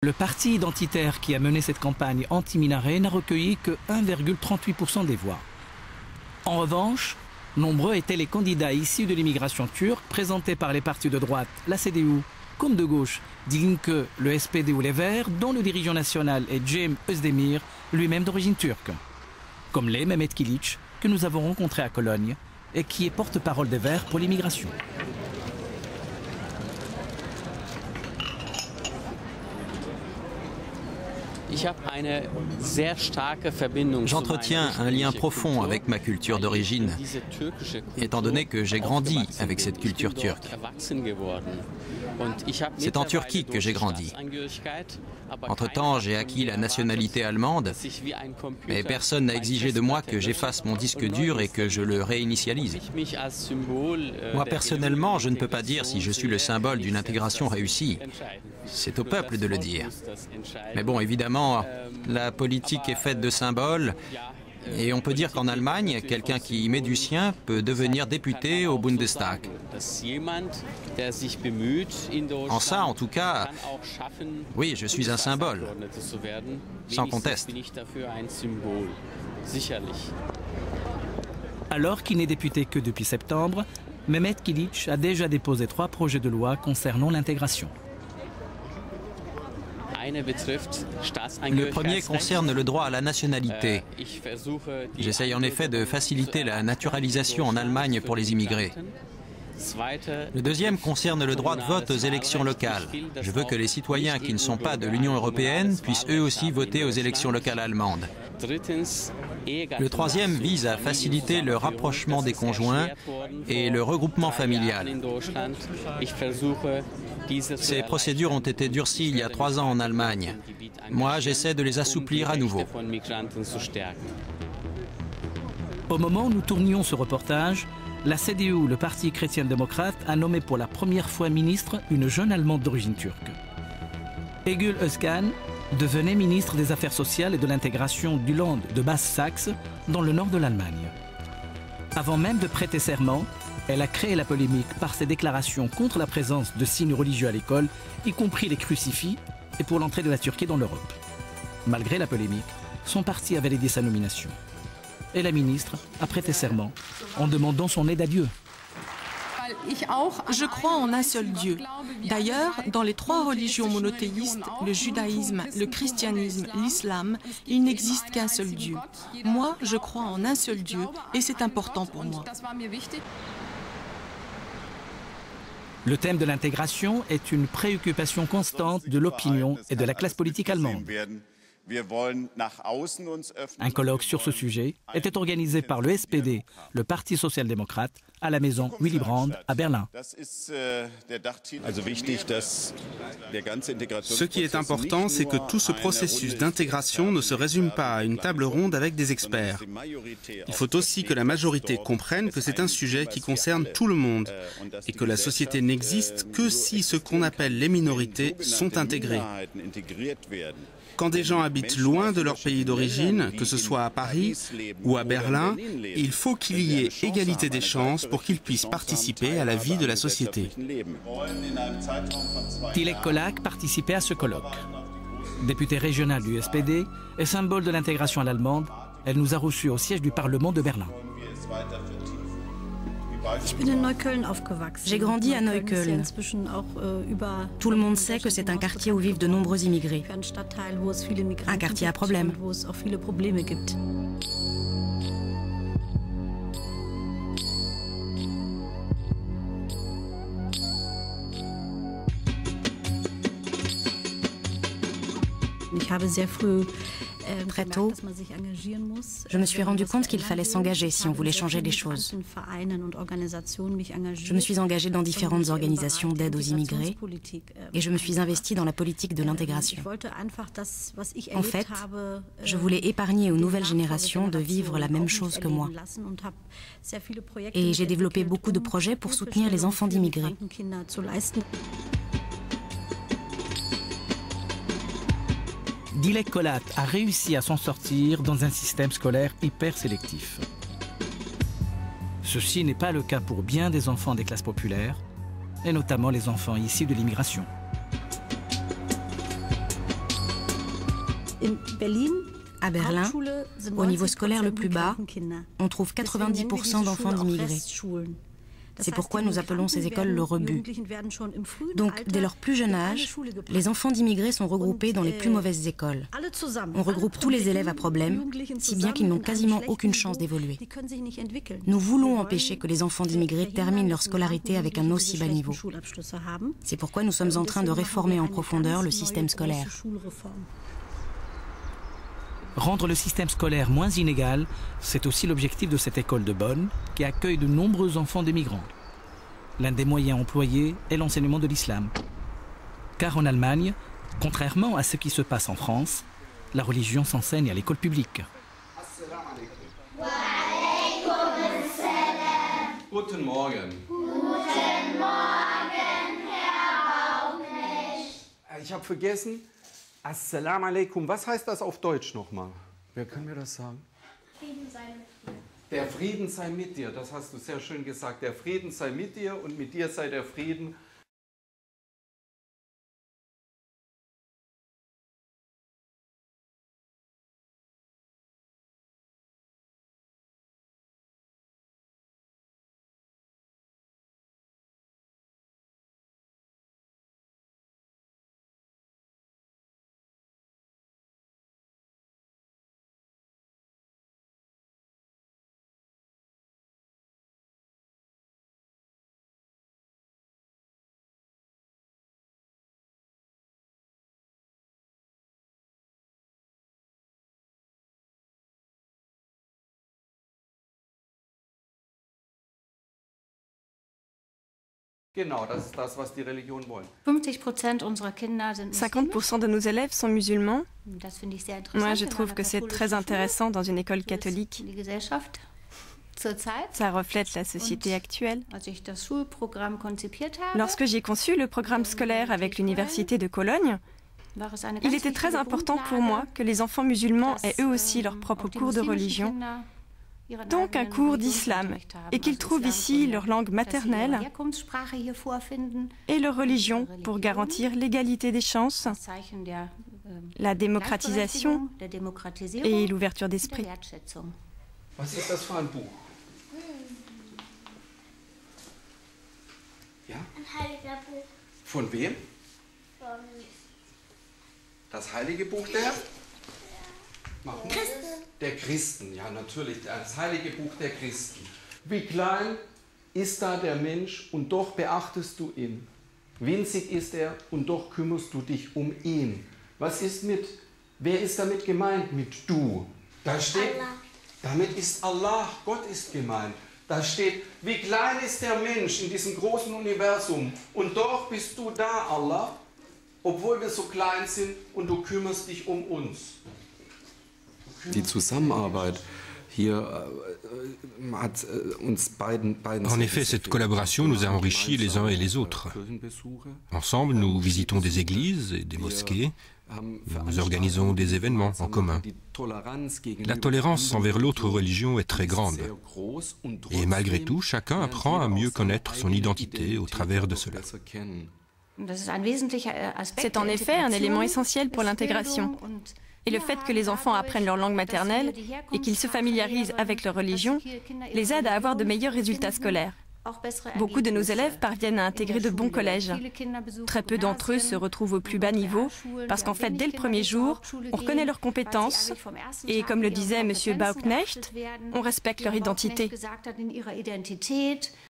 Le parti identitaire qui a mené cette campagne anti-minaret n'a recueilli que 1,38% des voix. En revanche, nombreux étaient les candidats issus de l'immigration turque présentés par les partis de droite, la CDU, comme de gauche, Die Linke, le SPD ou les Verts, dont le dirigeant national est Cem Özdemir, lui-même d'origine turque. Comme l'est Mehmet Kilic, que nous avons rencontré à Cologne et qui est porte-parole des Verts pour l'immigration. J'entretiens un lien profond avec ma culture d'origine, étant donné que j'ai grandi avec cette culture turque. C'est en Turquie que j'ai grandi. Entre-temps, j'ai acquis la nationalité allemande, mais personne n'a exigé de moi que j'efface mon disque dur et que je le réinitialise. Moi, personnellement, je ne peux pas dire si je suis le symbole d'une intégration réussie. C'est au peuple de le dire. Mais bon, évidemment, la politique est faite de symboles. Et on peut dire qu'en Allemagne, quelqu'un qui y met du sien peut devenir député au Bundestag. En ça, en tout cas, oui, je suis un symbole, sans conteste. Alors qu'il n'est député que depuis septembre, Mehmet Kilic a déjà déposé 3 projets de loi concernant l'intégration. Le premier concerne le droit à la nationalité. J'essaye en effet de faciliter la naturalisation en Allemagne pour les immigrés. Le deuxième concerne le droit de vote aux élections locales. Je veux que les citoyens qui ne sont pas de l'Union européenne puissent eux aussi voter aux élections locales allemandes. Le troisième vise à faciliter le rapprochement des conjoints et le regroupement familial. Ces procédures ont été durcies il y a 3 ans en Allemagne. Moi, j'essaie de les assouplir à nouveau. Au moment où nous tournions ce reportage, la CDU, le parti chrétien-démocrate, a nommé pour la première fois ministre une jeune Allemande d'origine turque. Egül Özkan devenait ministre des Affaires sociales et de l'intégration du Land de Basse-Saxe, dans le nord de l'Allemagne. Avant même de prêter serment, elle a créé la polémique par ses déclarations contre la présence de signes religieux à l'école, y compris les crucifix, et pour l'entrée de la Turquie dans l'Europe. Malgré la polémique, son parti a validé sa nomination. Et la ministre a prêté serment en demandant son aide à Dieu. Je crois en un seul Dieu. D'ailleurs, dans les 3 religions monothéistes, le judaïsme, le christianisme, l'islam, il n'existe qu'un seul Dieu. Moi, je crois en un seul Dieu et c'est important pour moi. Le thème de l'intégration est une préoccupation constante de l'opinion et de la classe politique allemande. Un colloque sur ce sujet était organisé par le SPD, le Parti social-démocrate, à la maison Willy Brandt à Berlin. Ce qui est important, c'est que tout ce processus d'intégration ne se résume pas à une table ronde avec des experts. Il faut aussi que la majorité comprenne que c'est un sujet qui concerne tout le monde et que la société n'existe que si ce qu'on appelle les minorités sont intégrées. Quand des gens habitent loin de leur pays d'origine, que ce soit à Paris ou à Berlin, il faut qu'il y ait égalité des chances pour qu'ils puissent participer à la vie de la société. Dilek Kolak participait à ce colloque. Députée régionale du SPD et symbole de l'intégration à l'allemande, elle nous a reçus au siège du Parlement de Berlin. J'ai grandi à Neukölln. Tout le monde sait que c'est un quartier où vivent de nombreux immigrés. Un quartier à problème. Très tôt, je me suis rendu compte qu'il fallait s'engager si on voulait changer les choses. Je me suis engagée dans différentes organisations d'aide aux immigrés et je me suis investie dans la politique de l'intégration. En fait, je voulais épargner aux nouvelles générations de vivre la même chose que moi. Et j'ai développé beaucoup de projets pour soutenir les enfants d'immigrés. Dilek Kolak a réussi à s'en sortir dans un système scolaire hyper sélectif. Ceci n'est pas le cas pour bien des enfants des classes populaires, et notamment les enfants issus de l'immigration. À Berlin, au niveau scolaire le plus bas, on trouve 90% d'enfants d'immigrés. C'est pourquoi nous appelons ces écoles le rebut. Donc, dès leur plus jeune âge, les enfants d'immigrés sont regroupés dans les plus mauvaises écoles. On regroupe tous les élèves à problème, si bien qu'ils n'ont quasiment aucune chance d'évoluer. Nous voulons empêcher que les enfants d'immigrés terminent leur scolarité avec un aussi bas niveau. C'est pourquoi nous sommes en train de réformer en profondeur le système scolaire. Rendre le système scolaire moins inégal, c'est aussi l'objectif de cette école de Bonn, qui accueille de nombreux enfants des migrants. L'un des moyens employés est l'enseignement de l'islam. Car en Allemagne, contrairement à ce qui se passe en France, la religion s'enseigne à l'école publique. Guten Morgen. Guten Morgen, Herr Bauknecht. Ich habe vergessen, Assalamu alaikum. Was heißt das auf Deutsch nochmal? Wer kann mir das sagen? Frieden sei mit dir. Der Frieden sei mit dir, das hast du sehr schön gesagt. Der Frieden sei mit dir und mit dir sei der Frieden. Genau, das ist das, was die Religion wollen. 50% unserer Kinder sind 50% de nos élèves sont musulmans. Das finde ich sehr interessant. Moi, je trouve que c'est très intéressant dans une école catholique. Die Gesellschaft zurzeit. Ça reflète la société actuelle. Als ich das Schulprogramm konzipiert habe, Lorsque j'ai conçu le programme scolaire avec l'université de Cologne, war es eine il ganz était très wichtige important pour moi que les enfants musulmans aient eux aussi leur dass, propre auch die cours de muslimischen religion, Kinder ihren donc un eigenen cours d'islam, Religionsunterricht haben, et qu'ils also trouvent ici Islamkunde, leur langue dass sie ihre maternelle Herkunftssprache hier vorfinden, et leur religion pour garantir l'égalité des chances, das Zeichen der la démocratisation Gleichberechtigung, der Demokratisierung, et l'ouverture der d'esprit. Wertschätzung. Was ist das für ein Buch? Ja? Ein heiliger Buch Von wem? von Das heilige Buch der? Christen. Der Christen, ja natürlich, das heilige Buch der Christen. Wie klein ist da der Mensch und doch beachtest du ihn. Winzig ist er und doch kümmerst du dich um ihn. Was ist wer ist damit gemeint mit du? Da steht, Allah. damit ist Allah, Gott ist gemeint. Da steht, wie klein ist der Mensch in diesem großen Universum und doch bist du da, Allah, obwohl wir so klein sind und du kümmerst dich um uns. Die Zusammenarbeit hier hat uns beiden En effet, cette collaboration nous a enrichis les uns et les autres. Ensemble, nous visitons des églises et des mosquées. Nous organisons des événements en commun. La tolérance envers l'autre religion est très grande. Et malgré tout, chacun apprend à mieux connaître son identité au travers de cela. C'est en effet un élément essentiel pour l'intégration. Et le fait que les enfants apprennent leur langue maternelle et qu'ils se familiarisent avec leur religion les aide à avoir de meilleurs résultats scolaires. Beaucoup de nos élèves parviennent à intégrer de bons collèges. Très peu d'entre eux se retrouvent au plus bas niveau parce qu'en fait, dès le premier jour, on reconnaît leurs compétences et, comme le disait M. Bauknecht, on respecte leur identité.